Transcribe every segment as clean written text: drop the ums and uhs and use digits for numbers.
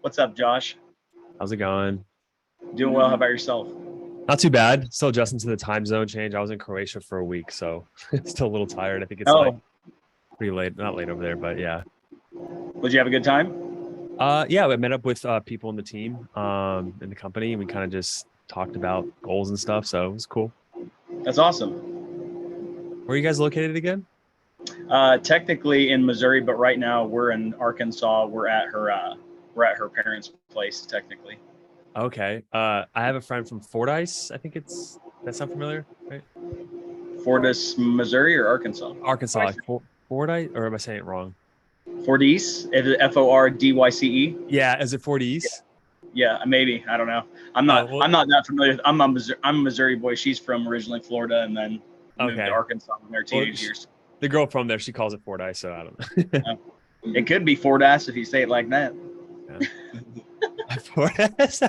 What's up, Josh? How's it going? Doing well. How about yourself? Not too bad. Still adjusting to the time zone change. I was in Croatia for a week, so still a little tired. I think it's like Oh, pretty late, not late over there, but yeah. did you have a good time? Yeah, I met up with people in the team, in the company, and we kind of just talked about goals and stuff. So it was cool. That's awesome. Where are you guys located again? Technically in Missouri, but right now we're in Arkansas. We're at her parents' place, technically. Okay. I have a friend from Fordyce. I think it's that sound familiar, right? Fordyce, Missouri, or Arkansas? Arkansas, like Fordyce, or am I saying it wrong? Fordyce, Fordyce. Yeah, is it Yeah, Fordyce? yeah, maybe. I don't know. I'm Oh, not. well, I'm not that familiar. I'm a Missouri boy. She's from originally Florida, and then moved to okay. Arkansas in their Well, teenage years. the girl from there, she calls it Fordyce, so I don't know. Uh, it could be Fordyce if you say it like that. Yeah. Fordyce.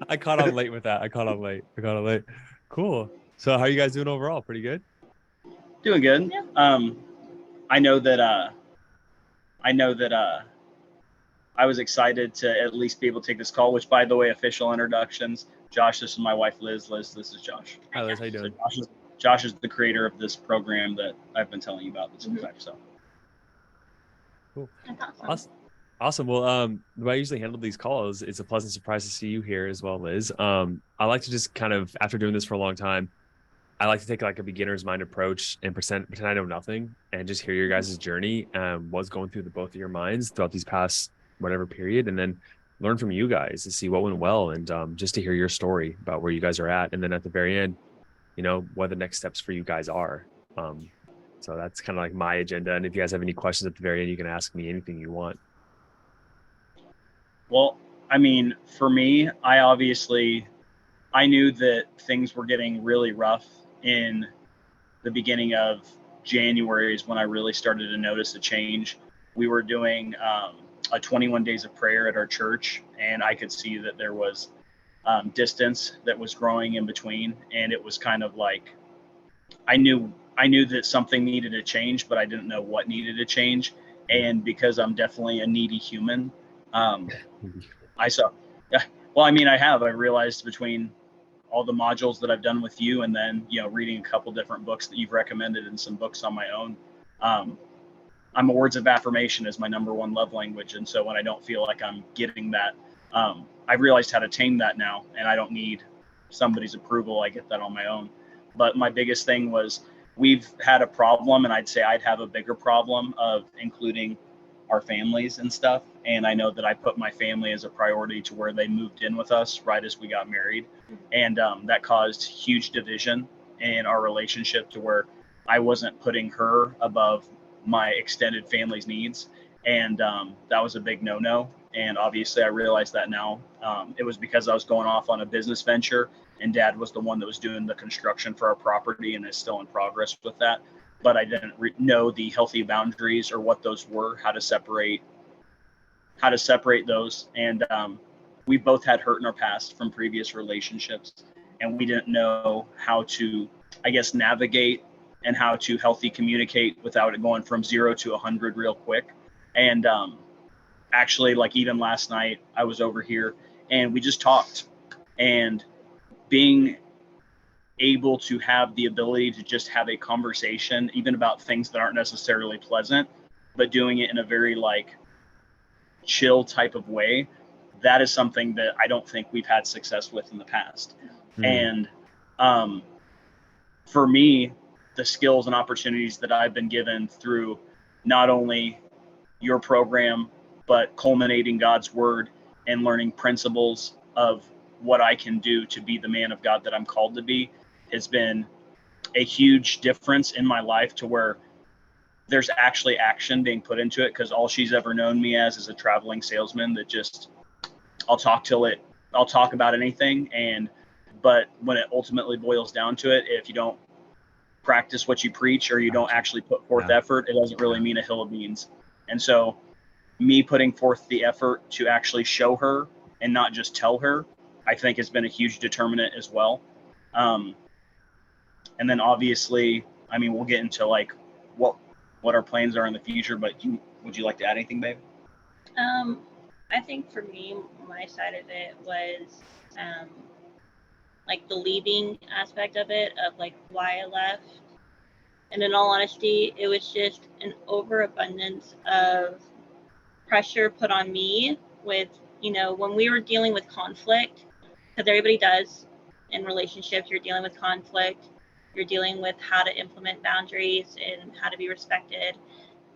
I caught on late with that. I caught on late. I caught on late. Cool. So how are you guys doing overall? Pretty good. Doing good. I know that. I know that. I was excited to at least be able to take this call. Which, by the way, official introductions. Josh, this is my wife, Liz. Liz, this is Josh. Hi Liz, how you So doing? Josh is the creator of this program that I've been telling you about this whole time. So Cool. That's awesome. Awesome. Awesome. Well, the way I usually handle these calls, it's a pleasant surprise to see you here as well, Liz. I like to just kind of, after doing this for a long time, I like to take like a beginner's mind approach and pretend I know nothing and just hear your guys' journey, what's going through the both of your minds throughout these past whatever period, and then learn from you guys to see what went well and just to hear your story about where you guys are at. And then at the very end, what the next steps for you guys are. So that's kind of like my agenda. And if you guys have any questions at the very end, you can ask me anything you want. well, I mean, for me, I knew that things were getting really rough in the beginning of January is when I really started to notice a change. We were doing a 21 days of prayer at our church, and I could see that there was distance that was growing in between, and it was kind of like I knew that something needed to change, but I didn't know what needed to change. And because I'm definitely a needy human, um, I saw. Well, I mean, I realized between all the modules that I've done with you, and then reading a couple different books that you've recommended and some books on my own. Um, I'm a words of affirmation as my number one love language, and so when I don't feel like I'm getting that, I've realized how to tame that now, and I don't need somebody's approval. I get that on my own. But my biggest thing was we've had a problem, and I'd say I'd have a bigger problem of including our families and stuff. And I know that I put my family as a priority to where they moved in with us right as we got married. And that caused huge division in our relationship to where I wasn't putting her above my extended family's needs. And that was a big no no. And obviously, I realized that now. It was because I was going off on a business venture, and dad was the one that was doing the construction for our property and is still in progress with that. But I didn't know the healthy boundaries or what those were, how to separate those. And we both had hurt in our past from previous relationships, and we didn't know how to, I guess, navigate and how to healthy communicate without it going from 0 to 100 real quick. And actually, like even last night, I was over here and we just talked, and being able to have the ability to just have a conversation, even about things that aren't necessarily pleasant, but doing it in a very like chill type of way, that is something that I don't think we've had success with in the past. Hmm. And um, for me, the skills and opportunities that I've been given through not only your program, but culminating God's word and learning principles of what I can do to be the man of God that I'm called to be has been a huge difference in my life to where there's actually action being put into it, because all she's ever known me as is a traveling salesman that just I'll talk till it I'll talk about anything. And but when it ultimately boils down to it, if you don't practice what you preach or you don't Gotcha. actually put forth Yeah. effort, it doesn't really Yeah. mean a hill of beans. And so me putting forth the effort to actually show her and not just tell her, I think has been a huge determinant as well. Um, and then obviously, I mean, we'll get into like what what our plans are in the future. But would you like to add anything, babe? Um, I think for me, my side of it was like the leaving aspect of it, of like why I left. And in all honesty, it was just an overabundance of pressure put on me with, when we were dealing with conflict, because everybody does in relationships, you're dealing with conflict, you're dealing with how to implement boundaries and how to be respected.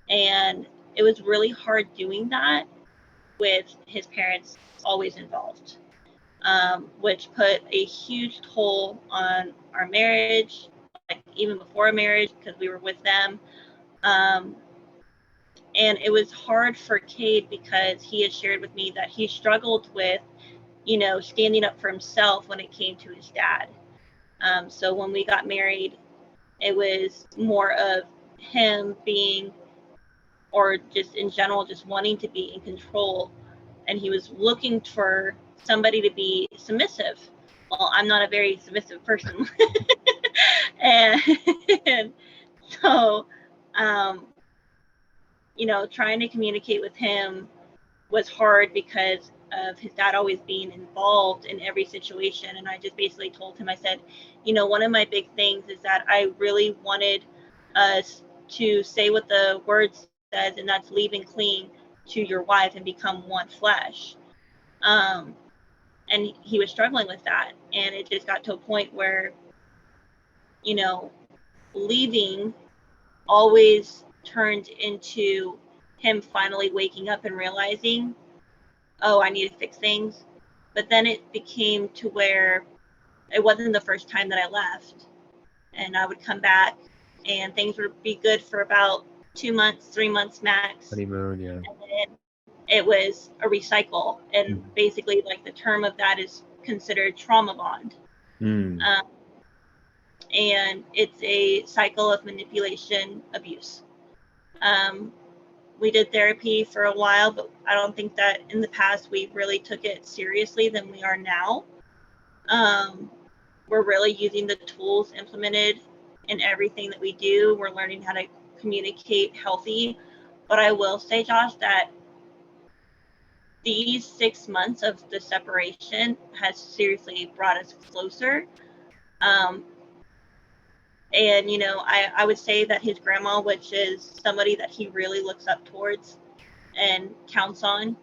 And it was really hard doing that with his parents always involved, which put a huge toll on our marriage, like even before marriage, because we were with them. Um, and it was hard for Cade because he had shared with me that he struggled with, standing up for himself when it came to his dad. So when we got married, it was more of him being, or just in general, just wanting to be in control. And he was looking for somebody to be submissive. Well, I'm not a very submissive person. and, and so, trying to communicate with him was hard because of his dad always being involved in every situation. And I just basically told him, I said, one of my big things is that I really wanted us to say what the word says, and that's leave and cling to your wife and become one flesh. And he was struggling with that. And it just got to a point where, leaving always turned into him finally waking up and realizing, oh, I need to fix things. But then it became to where it wasn't the first time that I left. And I would come back and things would be good for about 2 months, 3 months max. Honeymoon, yeah. And then it was a recycle. And basically, like, the term of that is considered trauma bond. And it's a cycle of manipulation, abuse. We did therapy for a while, but I don't think that in the past we really took it seriously than we are now. We're really using the tools implemented in everything that we do. We're learning how to communicate healthy. But I will say, Josh, that these 6 months of the separation has seriously brought us closer. And, I would say that his grandma, which is somebody that he really looks up towards and counts on,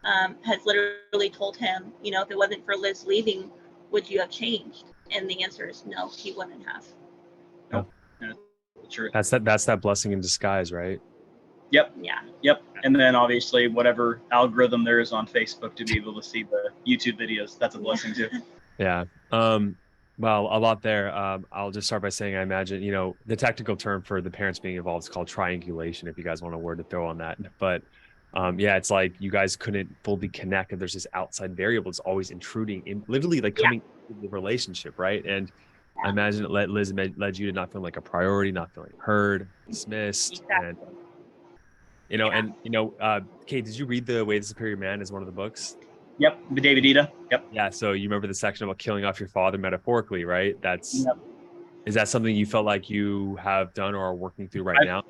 has literally told him, if it wasn't for Liz leaving, would you have changed? And the answer is no, he wouldn't have. No. True. That's that blessing in disguise, right? Yep. Yeah. Yep. And then obviously whatever algorithm there is on Facebook to be able to see the YouTube videos, that's a blessing too. Yeah. Well, a lot there. I'll just start by saying, I imagine, the technical term for the parents being involved is called triangulation, if you guys want a word to throw on that. But yeah, it's like you guys couldn't fully connect, and there's this outside variable that's always intruding in, literally like coming into the relationship, right? And I imagine it led you to not feeling like a priority, not feeling heard, dismissed. Exactly. And Kate, did you read The Way of the Superior Man as one of the books? Yep, the David Ida. Yep. Yeah, so you remember the section about killing off your father metaphorically, right? Is that something you felt like you have done or are working through right now?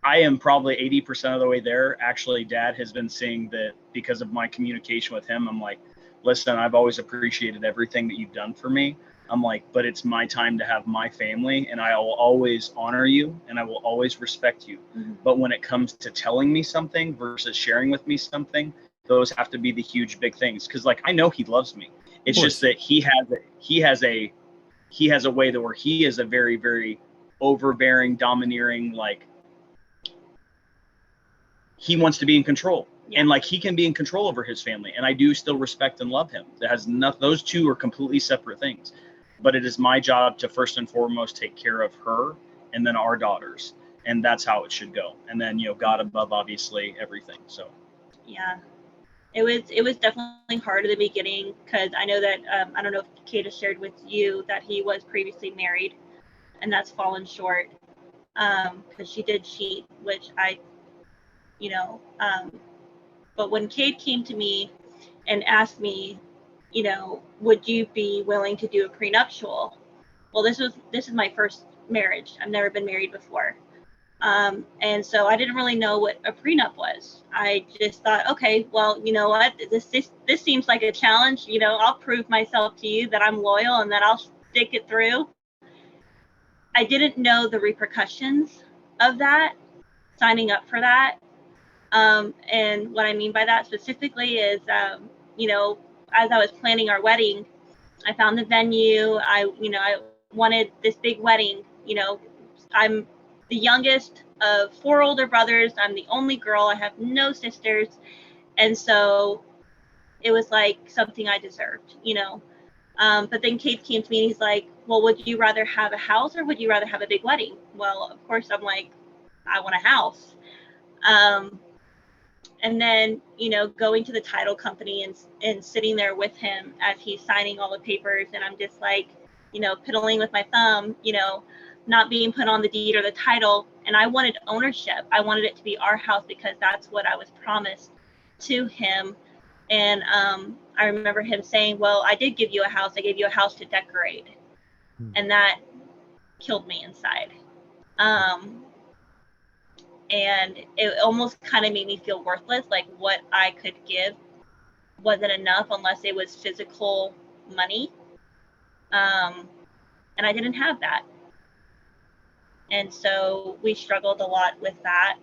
I am probably 80% of the way there. Actually, Dad has been seeing that because of my communication with him. I'm like, listen, I've always appreciated everything that you've done for me. I'm like, but it's my time to have my family, and I will always honor you and I will always respect you. But when it comes to telling me something versus sharing with me something, those have to be the huge big things. Cause like, I know he loves me. It's just that he has a way that where he is a very, very overbearing, domineering, like he wants to be in control. And like, he can be in control over his family. And I do still respect and love him. That has nothing, those two are completely separate things, but it is my job to first and foremost take care of her and then our daughters. And that's how it should go. And then, God above, obviously, everything. So, yeah. It was definitely hard at the beginning because I know that I don't know if Kate has shared with you that he was previously married, and that's fallen short because she did cheat, which but when Kate came to me and asked me, would you be willing to do a prenuptial? Well, this is my first marriage. I've never been married before. And so I didn't really know what a prenup was. I just thought, okay, well, you know what, this seems like a challenge. You know, I'll prove myself to you that I'm loyal and that I'll stick it through. I didn't know the repercussions of that, signing up for that. And what I mean by that specifically is, you know, as I was planning our wedding, I found the venue. I wanted this big wedding. You know, I'm the youngest of 4 older brothers. I'm the only girl. I have no sisters. And so it was like something I deserved, you know. But then Cade came to me and he's like, well, would you rather have a house or would you rather have a big wedding? Well, of course, I'm like, I want a house. And then, you know, going to the title company and sitting there with him as he's signing all the papers. And I'm just like, you know, piddling with my thumb, you know, not being put on the deed or the title. And I wanted ownership. I wanted it to be our house because that's what I was promised to him. And I remember him saying, well, I did give you a house. I gave you a house to decorate. And that killed me inside. And it almost kind of made me feel worthless, like what I could give wasn't enough unless it was physical money. And I didn't have that. And so we struggled a lot with that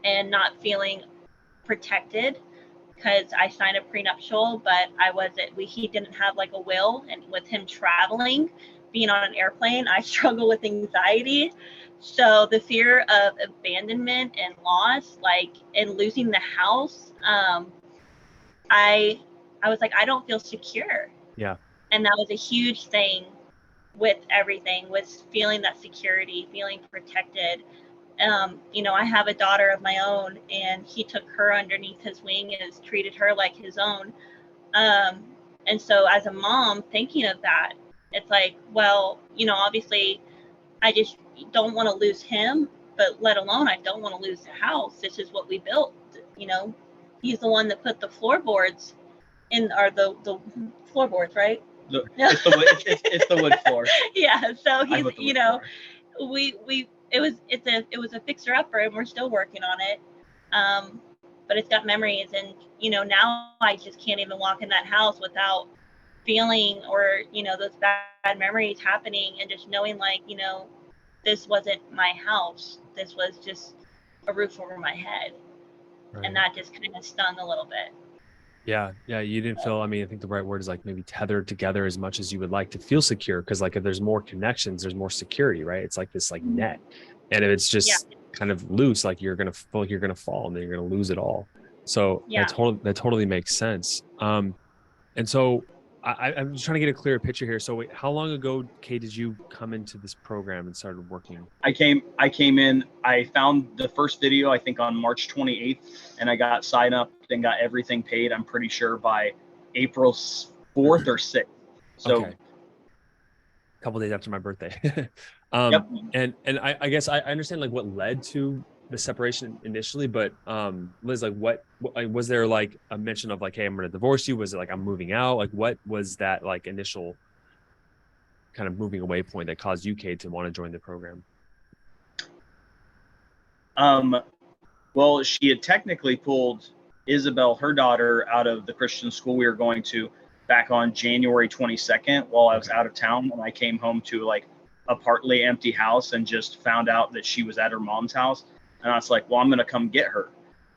and not feeling protected because I signed a prenuptial, but he didn't have like a will. And with him traveling, being on an airplane, I struggle with anxiety. So the fear of abandonment and loss, like, and losing the house, I was like, I don't feel secure. Yeah. And that was a huge thing with everything, was feeling that security, feeling protected. You know, I have a daughter of my own, and he took her underneath his wing and has treated her like his own. And so as a mom, thinking of that, it's like, well, you know, obviously I just don't want to lose him, but let alone I don't want to lose the house. This is what we built. You know, he's the one that put the floorboards in, or the floorboards, right? It's the wood floor. Yeah. So he's, you know, it was a fixer upper, and we're still working on it. But it's got memories, and you know, now I just can't even walk in that house without feeling, or you know, those bad memories happening, and just knowing, like, you know, this wasn't my house. This was just a roof over my head. Right. And that just kind of stung a little bit. Yeah. You didn't feel, I mean, I think the right word is like maybe tethered together as much as you would like to feel secure. Cause like if there's more connections, there's more security, right? It's like this like net. And if it's just kind of loose, like you're going to feel like you're going to fall and then you're going to lose it all. So that totally makes sense. And so I'm just trying to get a clearer picture here. So wait, how long ago, Kate, did you come into this program and started working? I came in, I found the first video, I think on March 28th, and I got signed up and got everything paid, I'm pretty sure by April 4th or 6th. So okay. A couple days after my birthday. Yep. And I guess I understand like what led to the separation initially, but Liz, like what was there like a mention of like, hey, I'm going to divorce you? Was it like I'm moving out? Like what was that like initial kind of moving away point that caused you, Cade, to want to join the program? Well, she had technically pulled Isabel, her daughter, out of the Christian school we were going to back on January 22nd while I was out of town, when I came home to like a partly empty house and just found out that she was at her mom's house. And I was like, well, I'm going to come get her.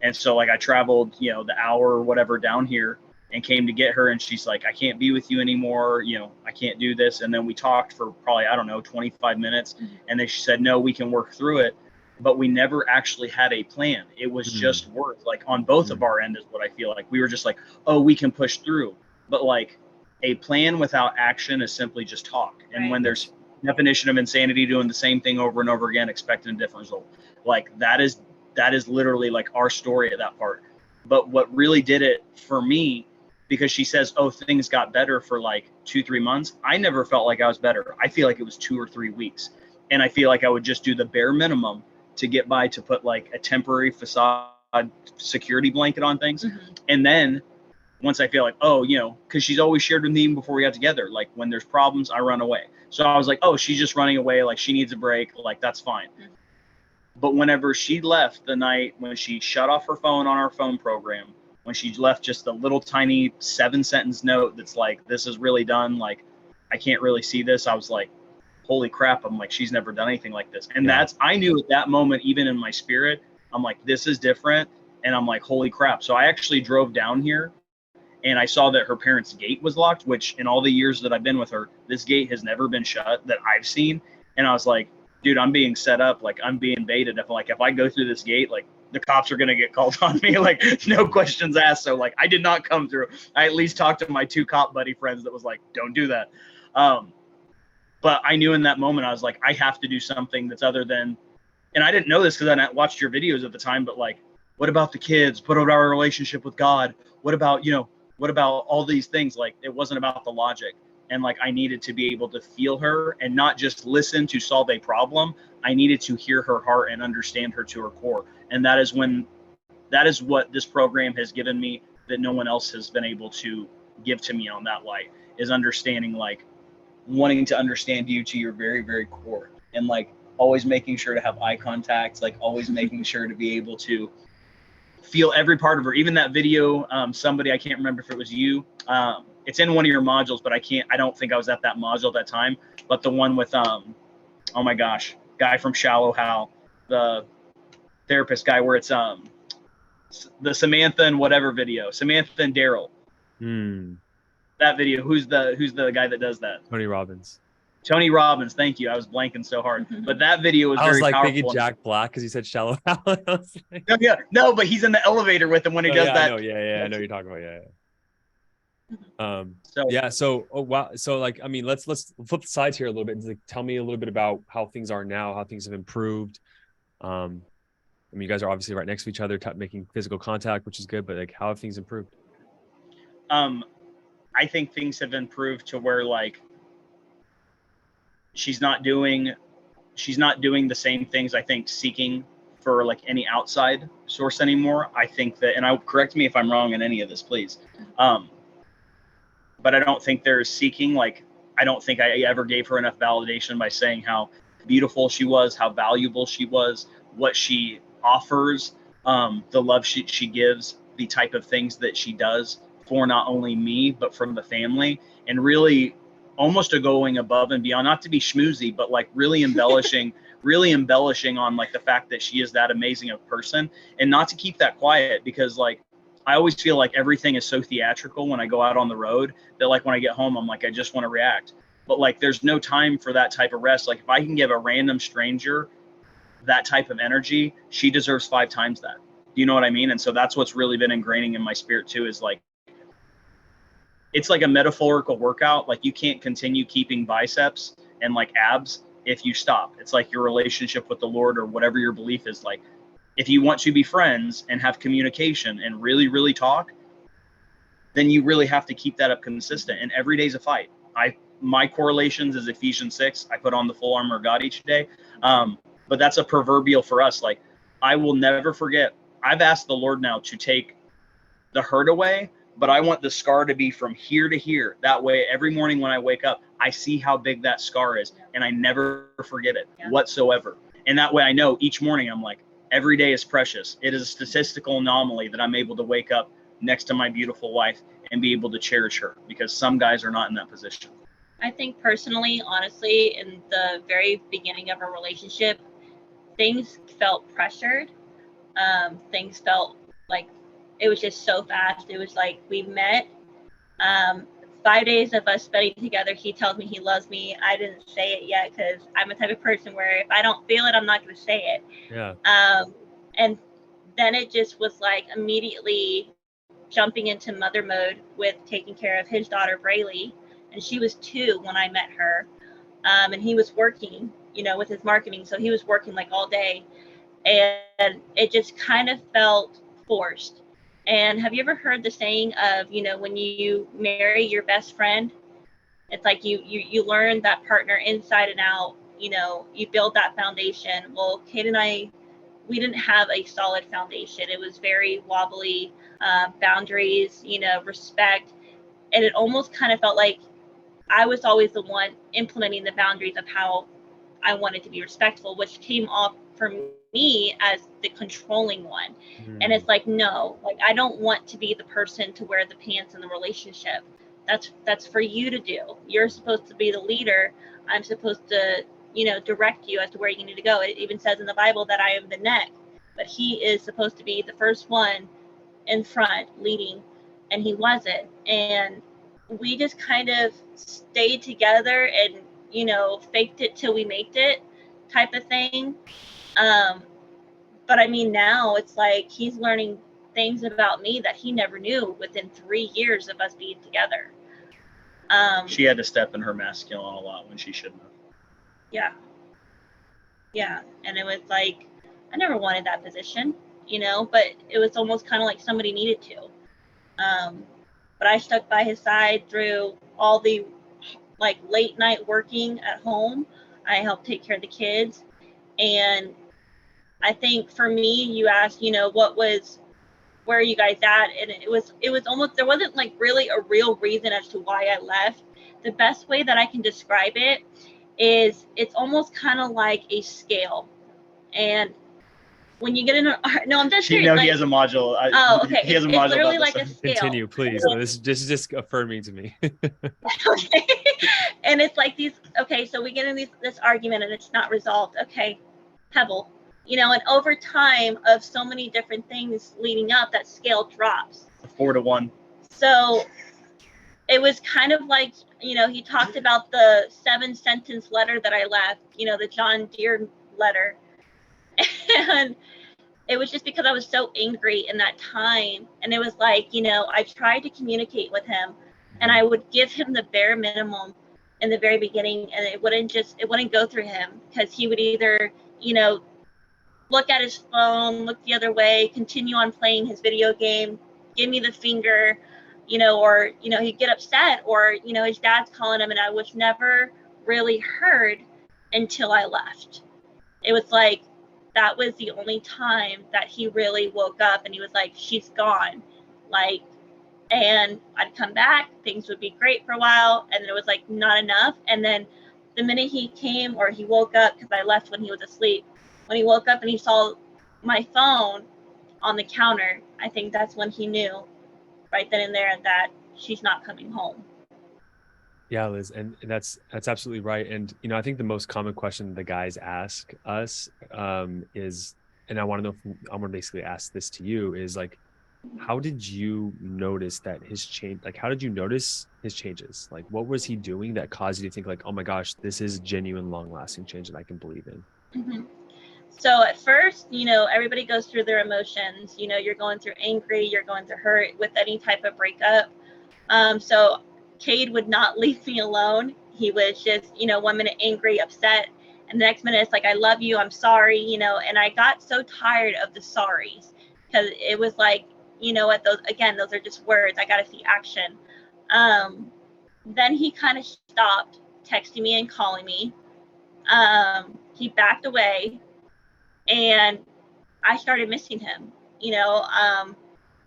And so like I traveled, you know, the hour or whatever down here and came to get her. And she's like, I can't be with you anymore. You know, I can't do this. And then we talked for probably, I don't know, 25 minutes. And then she said, no, we can work through it. But we never actually had a plan. It was just work, like on both of our end is what I feel like. We were just like, oh, we can push through. But like a plan without action is simply just talk. And when there's definition of insanity, doing the same thing over and over again, expecting a different result. Like that is literally like our story at that part. But what really did it for me, because she says, oh, things got better for like 2-3 months. I never felt like I was better. I feel like it was 2 or 3 weeks. And I feel like I would just do the bare minimum to get by, to put like a temporary facade security blanket on things. And then once I feel like, oh, you know, because she's always shared with me even before we got together, like when there's problems, I run away. So I was like, oh, she's just running away. Like she needs a break. Like that's fine. But whenever she left the night when she shut off her phone on our phone program, when she left just a little tiny 7-sentence note that's like, this is really done, like, I can't really see this, I was like, holy crap. I'm like, she's never done anything like this. And I knew at that moment, even in my spirit, I'm like, this is different. And I'm like, holy crap. So I actually drove down here and I saw that her parents' gate was locked, which in all the years that I've been with her, this gate has never been shut that I've seen. And I was like, dude, I'm being set up. Like, I'm being baited. If I go through this gate, like, the cops are going to get called on me. Like, no questions asked. So, like, I did not come through. I at least talked to my 2 cop buddy friends that was like, don't do that. But I knew in that moment, I was like, I have to do something that's other than, and I didn't know this because I watched your videos at the time, but like, what about the kids? What about our relationship with God? What about, what about all these things? Like, it wasn't about the logic. And like, I needed to be able to feel her and not just listen to solve a problem. I needed to hear her heart and understand her to her core. And that is what this program has given me that no one else has been able to give to me on that light, is understanding, like, wanting to understand you to your very, very core, and like always making sure to have eye contact, like always making sure to be able to feel every part of her. Even that video, somebody, I can't remember if it was you, it's in one of your modules, but I don't think I was at that module at that time, but the one with, oh my gosh, guy from Shallow Hal, the therapist guy, where it's the Samantha and whatever video, Samantha and Daryl. That video, who's the guy that does that? Tony Robbins. Tony Robbins, thank you. I was blanking so hard, but that video was very powerful. I was like thinking Jack Black because you said Shallow Hal. Like, no, but he's in the elevator with him when he does that. I know, I know you're talking about. So wow. So like, I mean, let's flip the sides here a little bit and like, tell me a little bit about how things are now, how things have improved. I mean, you guys are obviously right next to each other, making physical contact, which is good, but like, how have things improved? I think things have improved to where, like, she's not doing the same things, I think, seeking for like any outside source anymore. I think that, and correct me if I'm wrong in any of this, please. But I don't think there's seeking, like, I don't think I ever gave her enough validation by saying how beautiful she was, how valuable she was, what she offers, the love she gives, the type of things that she does for not only me, but from the family, and really almost going above and beyond, not to be schmoozy, but like really embellishing on like the fact that she is that amazing of person, and not to keep that quiet, because like, I always feel like everything is so theatrical when I go out on the road that like when I get home, I'm like, I just want to react. But like, there's no time for that type of rest. Like, if I can give a random stranger that type of energy, she deserves 5 times that. Do you know what I mean? And so that's what's really been ingraining in my spirit too, is like, it's like a metaphorical workout. Like, you can't continue keeping biceps and like abs if you stop. It's like your relationship with the Lord or whatever your belief is. Like, if you want to be friends and have communication and really, really talk, then you really have to keep that up consistent. And every day's a fight. My correlations is Ephesians 6. I put on the full armor of God each day. But that's a proverbial for us. Like, I will never forget. I've asked the Lord now to take the hurt away, but I want the scar to be from here to here. That way, every morning when I wake up, I see how big that scar is, and I never forget it whatsoever. And that way I know each morning, I'm like, every day is precious. It is a statistical anomaly that I'm able to wake up next to my beautiful wife and be able to cherish her, because some guys are not in that position. I think personally, honestly, in the very beginning of our relationship, things felt pressured. Things felt like it was just so fast. It was like we met, 5 days of us spending together. He tells me he loves me. I didn't say it yet because I'm a type of person where if I don't feel it, I'm not going to say it. Yeah. And then it just was like immediately jumping into mother mode with taking care of his daughter, Braylee. And she was 2 when I met her. And he was working, with his marketing. So he was working like all day. And it just kind of felt forced. And have you ever heard the saying of, when you marry your best friend, it's like you learn that partner inside and out, you build that foundation. Well, Cade and I, we didn't have a solid foundation. It was very wobbly, boundaries, respect. And it almost kind of felt like I was always the one implementing the boundaries of how I wanted to be respectful, which came off for me as the controlling one. And it's like, no, like I don't want to be the person to wear the pants in the relationship. That's for you to do. You're supposed to be the leader. I'm supposed to, direct you as to where you need to go. It even says in the Bible that I am the neck, but he is supposed to be the first one in front leading, and he wasn't. And we just kind of stayed together and, faked it till we made it type of thing. But I mean, now it's like he's learning things about me that he never knew within 3 years of us being together. She had to step in her masculine a lot when she shouldn't have. Yeah. And it was like, I never wanted that position, but it was almost kind of like somebody needed to. But I stuck by his side through all the like late night working at home. I helped take care of the kids. And I think for me, you asked, where are you guys at? And it was almost, there wasn't like really a real reason as to why I left. The best way that I can describe it is it's almost kind of like a scale. And when you get in no, I'm just serious. He has a module. Okay. He has a module. It's literally like a scale. Continue, please. This is just affirming to me. Okay. And it's like these, okay, so we get in this argument and it's not resolved. Okay, pebble. And over time of so many different things leading up, that scale drops. 4-1. So it was kind of like, he talked about the 7-sentence letter that I left, the John Deere letter. And it was just because I was so angry in that time. And it was like, I tried to communicate with him and I would give him the bare minimum in the very beginning, and it wouldn't go through him, because he would either, look at his phone, look the other way, continue on playing his video game, give me the finger, or, he'd get upset, or, his dad's calling him, and I was never really heard until I left. It was like, that was the only time that he really woke up and he was like, she's gone. Like, and I'd come back, things would be great for a while, and then it was like not enough. And then the minute he came, or he woke up, because I left when he was asleep, when he woke up and he saw my phone on the counter, I think that's when he knew right then and there that she's not coming home. Yeah, Liz, and that's absolutely right. And I think the most common question the guys ask us is, and I want to basically ask this to you, is like, how did you notice that his change? Like, how did you notice his changes? Like, what was he doing that caused you to think like, oh my gosh, this is genuine, long-lasting change that I can believe in? Mm-hmm. So at first, everybody goes through their emotions. You're going through angry, you're going through hurt with any type of breakup. So Cade would not leave me alone. He was just, 1 minute angry, upset, and the next minute it's like, I love you, I'm sorry, and I got so tired of the sorries, because it was like, those are just words. I got to see action. Then he kind of stopped texting me and calling me. He backed away, and I started missing him.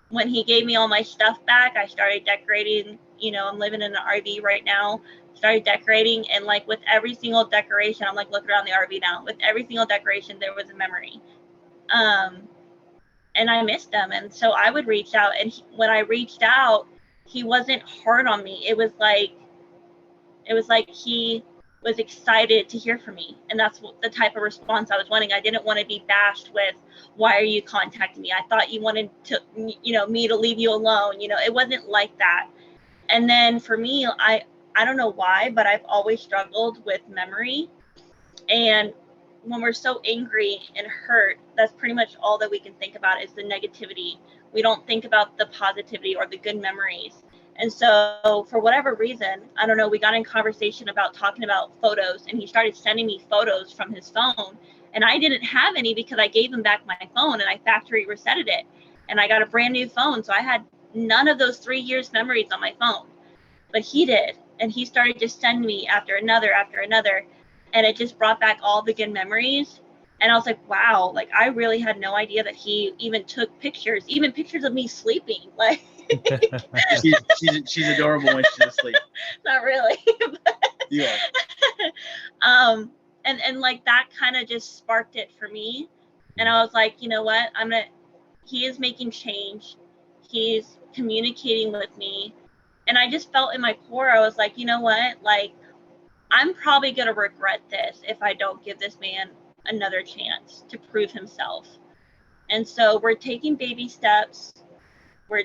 When he gave me all my stuff back, I started decorating. I'm living in an RV right now. Started decorating, and like with every single decoration, I'm like looking around the RV now. With every single decoration, there was a memory. And I missed him. And so I would reach out, and when I reached out, he wasn't hard on me. It was like he was excited to hear from me. And that's the type of response I was wanting. I didn't want to be bashed with, why are you contacting me? I thought you wanted to, me to leave you alone. It wasn't like that. And then for me, I don't know why, but I've always struggled with memory. And when we're so angry and hurt, that's pretty much all that we can think about is the negativity. We don't think about the positivity or the good memories. And so for whatever reason, I don't know, we got in conversation about talking about photos, and he started sending me photos from his phone. And I didn't have any because I gave him back my phone and I factory resetted it. And I got a brand new phone. So I had none of those 3 years memories on my phone. But he did. And he started just sending me after another. And it just brought back all the good memories. And I was like, wow, like I really had no idea that he even took pictures, even pictures of me sleeping. Like she's adorable when she's asleep. Not really. You are. and like that kind of just sparked it for me. And I was like, you know what, he is making change, he's communicating with me. And I just felt in my core, I was like, you know what, like I'm probably going to regret this if I don't give this man another chance to prove himself. And so we're taking baby steps. We're,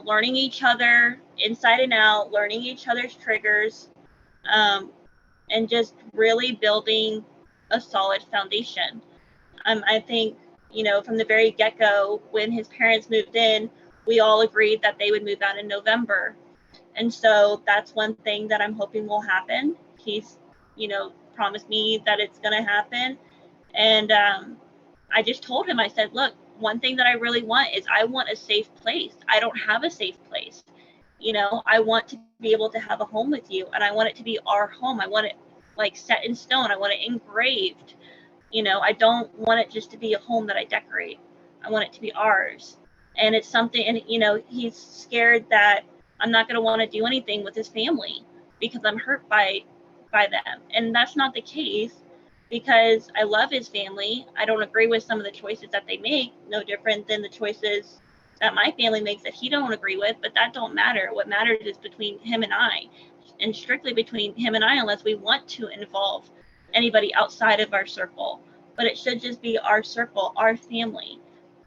learning each other inside and out, learning each other's triggers, and just really building a solid foundation. I think, from the very get-go, when his parents moved in, we all agreed that they would move out in November. And so that's one thing that I'm hoping will happen. He's, promised me that it's going to happen. And I just told him, I said, look, one thing that I really want is I want a safe place. I don't have a safe place. I want to be able to have a home with you, and I want it to be our home. I want it like set in stone. I want it engraved. I don't want it just to be a home that I decorate. I want it to be ours. And it's something, and he's scared that I'm not going to want to do anything with his family because I'm hurt by them. And that's not the case, because I love his family. I don't agree with some of the choices that they make, no different than the choices that my family makes that he don't agree with, but that don't matter. What matters is between him and I, and strictly between him and I, unless we want to involve anybody outside of our circle. But it should just be our circle, our family.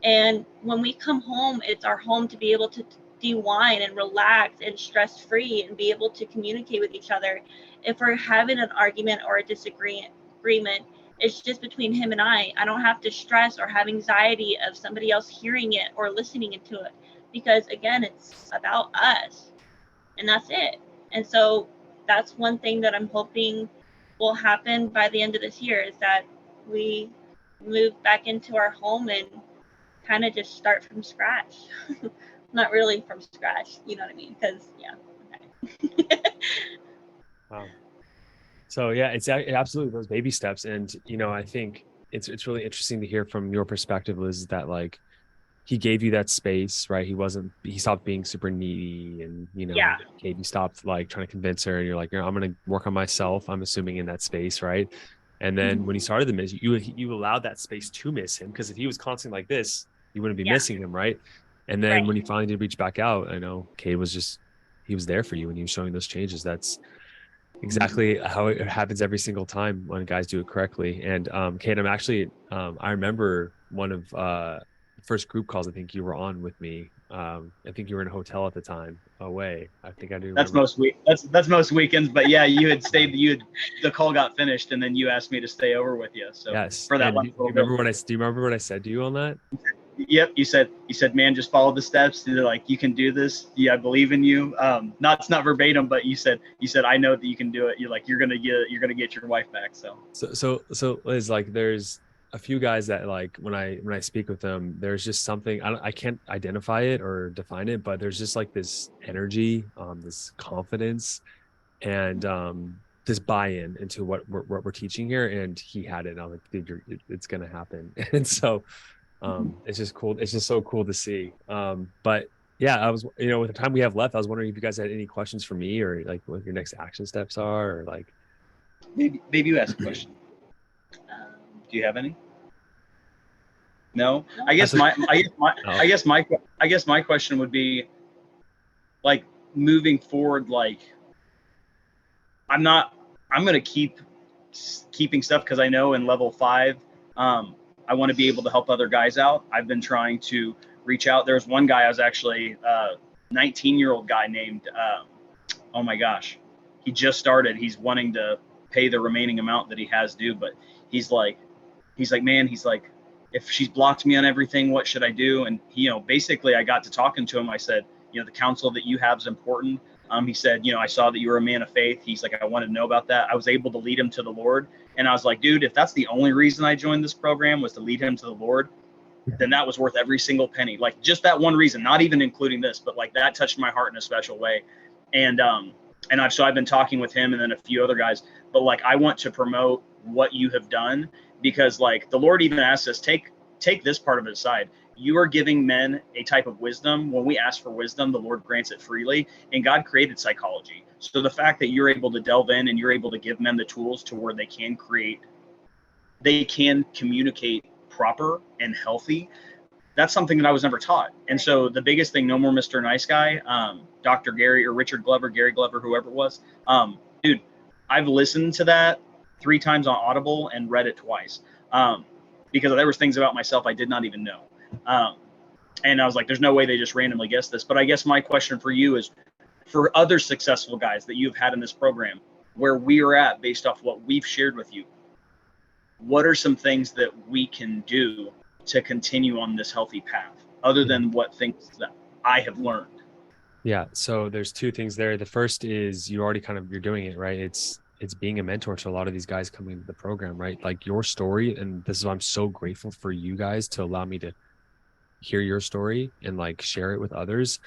And when we come home, it's our home to be able to de-wind and relax and stress-free and be able to communicate with each other. If we're having an argument or a disagreement, it's just between him and I. I don't have to stress or have anxiety of somebody else hearing it or listening into it, because again, it's about us, and that's it. And so that's one thing that I'm hoping will happen by the end of this year, is that we move back into our home and kind of just start from scratch. Not really from scratch, you know what I mean? Because okay. Wow. So yeah, it's absolutely those baby steps. And, I think it's really interesting to hear from your perspective, Liz, that like he gave you that space, right? He stopped being super needy, and, Yeah. Cade, you stopped like trying to convince her, and you're like, I'm going to work on myself, I'm assuming, in that space. Right. And then when he started to miss you allowed that space to miss him, because if he was constantly like this, you wouldn't be missing him. Right. And then when he finally did reach back out, I know Cade he was there for you, and he was showing those changes. That's exactly how it happens every single time when guys do it correctly. And Cade, I'm actually I remember one of the first group calls I think you were on with me. I think you were in a hotel at the time away. I think I do remember. That's most weekends, but yeah, you had stayed. The call got finished, and then you asked me to stay over with you. So yes. For that, do you remember what I said to you on that? Yep, you said, man, just follow the steps. They're like, you can do this. Yeah, I believe in you. It's not verbatim, but you said I know that you can do it. You're like, you're gonna get your wife back. So Liz, like, there's a few guys that like when I speak with them, there's just something I can't identify it or define it, but there's just like this energy, this confidence, and this buy-in into what we're teaching here. And he had it, and I'm like, dude, it's gonna happen. And so it's just cool. It's just so cool to see. But yeah, I was, with the time we have left, I was wondering if you guys had any questions for me, or like what your next action steps are, or like. Maybe you ask a question. Do you have any? No. I guess my question would be, like, moving forward, like, I'm going to keeping stuff, because I know in level 5, I want to be able to help other guys out. I've been trying to reach out. There's one guy, I was actually 19-year-old guy named, oh my gosh, he just started. He's wanting to pay the remaining amount that he has due, but he's like, man, if she's blocked me on everything, what should I do? And basically I got to talking to him. I said, the counsel that you have is important. He said, I saw that you were a man of faith. He's like, I wanted to know about that. I was able to lead him to the Lord. And I was like, dude, if that's the only reason I joined this program was to lead him to the Lord, then that was worth every single penny. Like, just that one reason, not even including this, but like that touched my heart in a special way. And I've been talking with him and then a few other guys, but like, I want to promote what you have done, because like the Lord even asks us, take this part of it aside. You are giving men a type of wisdom. When we ask for wisdom, the Lord grants it freely, and God created psychology. So the fact that you're able to delve in and you're able to give men the tools to where they can create they can communicate proper and healthy. That's something that I was never taught. And so the biggest thing, no more Mr. Nice Guy, Dr. Gary or Richard Glover, Gary Glover, whoever it was, dude, I've listened to that 3 times on Audible and read it twice, because there was things about myself I did not even know. And I was like, there's no way they just randomly guessed this. But I guess my question for you is, for other successful guys that you've had in this program, where we are at based off what we've shared with you, what are some things that we can do to continue on this healthy path, other than what things that I have learned? Yeah. So there's 2 things there. The first is you're doing it, right? It's being a mentor to a lot of these guys coming into the program, right? Like your story. And this is why I'm so grateful for you guys to allow me to hear your story and like share it with others.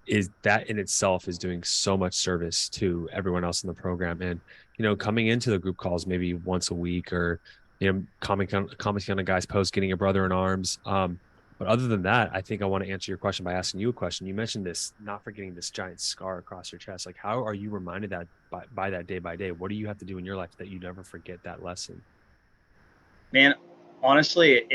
Is that in itself is doing so much service to everyone else in the program. And, coming into the group calls maybe once a week, or, commenting on a guy's post, getting a brother in arms. But other than that, I think I want to answer your question by asking you a question. You mentioned this, not forgetting this giant scar across your chest. Like, how are you reminded that by that day by day? What do you have to do in your life that you never forget that lesson? Man, honestly,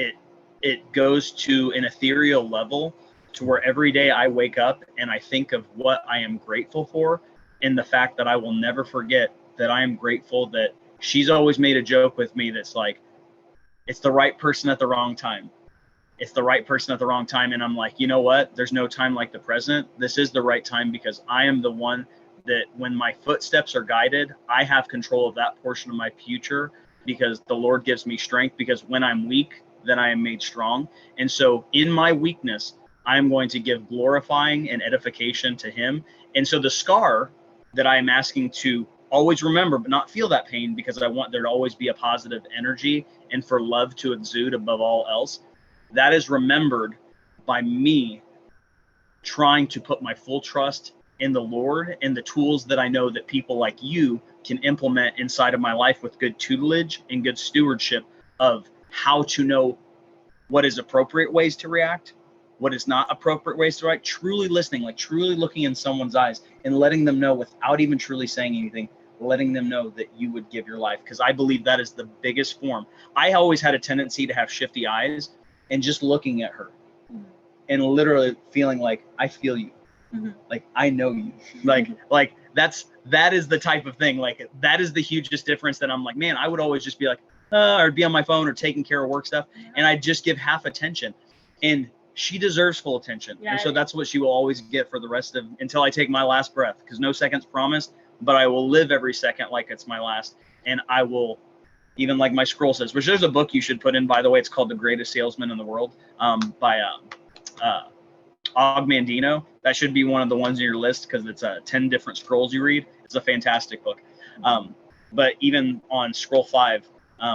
it goes to an ethereal level, to where every day I wake up and I think of what I am grateful for, and the fact that I will never forget that I am grateful that she's always made a joke with me that's like, it's the right person at the wrong time. It's the right person at the wrong time. And I'm like, you know what? There's no time like the present. This is the right time, because I am the one that when my footsteps are guided, I have control of that portion of my future, because the Lord gives me strength, because when I'm weak, then I am made strong. And so in my weakness, I'm going to give glorifying and edification to him. And so the scar that I am asking to always remember, but not feel that pain, because I want there to always be a positive energy and for love to exude above all else, that is remembered by me trying to put my full trust in the Lord and the tools that I know that people like you can implement inside of my life with good tutelage and good stewardship of how to know what is appropriate ways to react, what is not appropriate ways to react, truly listening, like truly looking in someone's eyes and letting them know without even truly saying anything, letting them know that you would give your life. Because I believe that is the biggest form. I always had a tendency to have shifty eyes, and just looking at her and literally feeling like, I feel you. Like, I know you. Like that is the type of thing. Like, that is the hugest difference that I'm like, man, I would always just be like, or be on my phone or taking care of work stuff. And I just give half attention, and she deserves full attention. Yeah. And so that's what she will always get for the rest of, until I take my last breath, because no second's promised, but I will live every second like it's my last. And I will, even like my scroll says, which there's a book you should put in, by the way, it's called The Greatest Salesman in the World, by Og Mandino. That should be one of the ones in your list, because it's 10 different scrolls you read. It's a fantastic book. But even on scroll 5,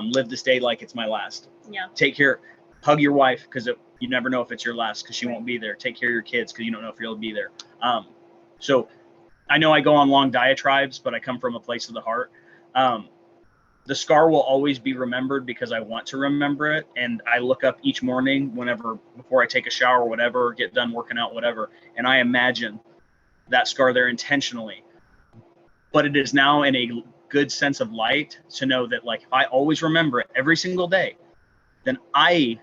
live this day like it's my last. Yeah. Take care, hug your wife, because you never know if it's your last, because she won't be there. Take care of your kids, because you don't know if you'll be there. So I know I go on long diatribes, but I come from a place of the heart. The scar will always be remembered, because I want to remember it. And I look up each morning, before I take a shower or whatever, get done working out, whatever, and I imagine that scar there intentionally. But it is now in a good sense of light to know that, like, if I always remember it every single day, then I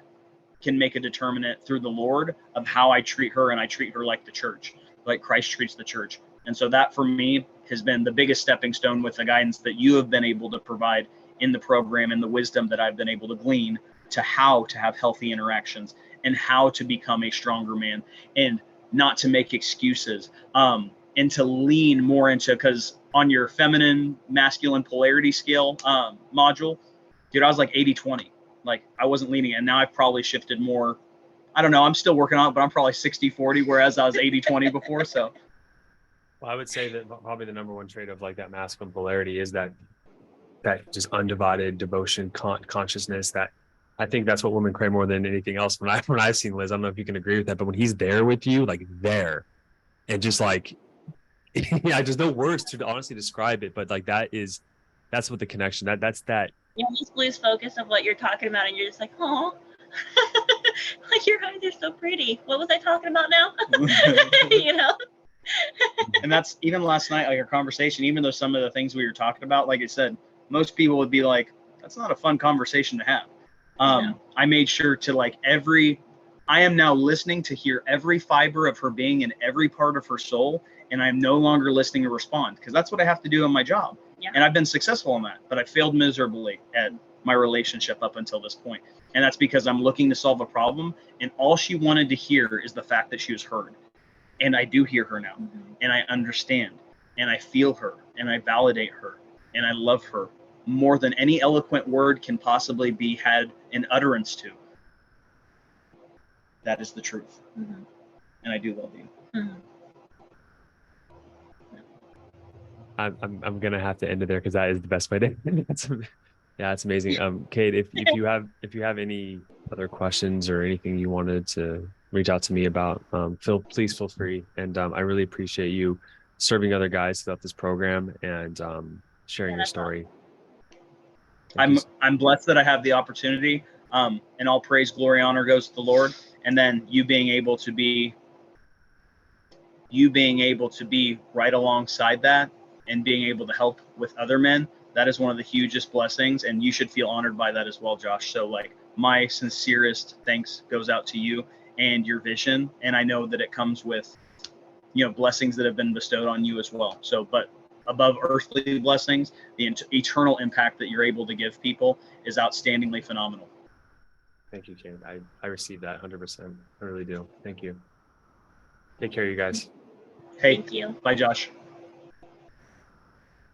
can make a determinant through the Lord of how I treat her, and I treat her like the church, like Christ treats the church. And so that for me has been the biggest stepping stone, with the guidance that you have been able to provide in the program, and the wisdom that I've been able to glean to how to have healthy interactions and how to become a stronger man, and not to make excuses, and to lean more into, because on your feminine masculine polarity scale module, dude, I was like 80-20. Like, I wasn't leaning, and now I've probably shifted more. I don't know, I'm still working on it, but I'm probably 60-40, whereas I was 80-20 before. So well, I would say that probably the number one trait of like that masculine polarity is that just undivided devotion, consciousness. That I think that's what women crave more than anything else. When I've seen Liz, I don't know if you can agree with that, but when he's there with you, like there, and just like, yeah, there's no words to honestly describe it, but like that's what the connection, that's that. You almost lose focus of what you're talking about, and you're just like, oh, like your eyes are so pretty. What was I talking about now? You know. And that's even last night, like our conversation, even though some of the things we were talking about, like I said, most people would be like, that's not a fun conversation to have. No. I made sure to like I am now listening to hear every fiber of her being and every part of her soul, and I'm no longer listening to respond, because that's what I have to do in my job. Yeah. And I've been successful in that, but I failed miserably at my relationship up until this point. And that's because I'm looking to solve a problem, and all she wanted to hear is the fact that she was heard. And I do hear her now, and I understand, and I feel her, and I validate her, and I love her more than any eloquent word can possibly be had an utterance to. That is the truth. And I do love you. I'm gonna have to end it there because that is the best way to end it. Yeah, it's amazing. Cade, if you have any other questions or anything you wanted to reach out to me about, please feel free. And I really appreciate you serving other guys throughout this program and sharing your story. I'm blessed that I have the opportunity. And all praise, glory, honor goes to the Lord. And then you being able to be right alongside that and being able to help with other men, that is one of the hugest blessings, and you should feel honored by that as well, Josh. So like my sincerest thanks goes out to you and your vision, and I know that it comes with, you know, blessings that have been bestowed on you as well. So, but above earthly blessings, the eternal impact that you're able to give people is outstandingly phenomenal. Thank you, Cade. I receive that 100%. I really do. Thank you. Take care, you guys. Hey, Thank you. Bye, Josh.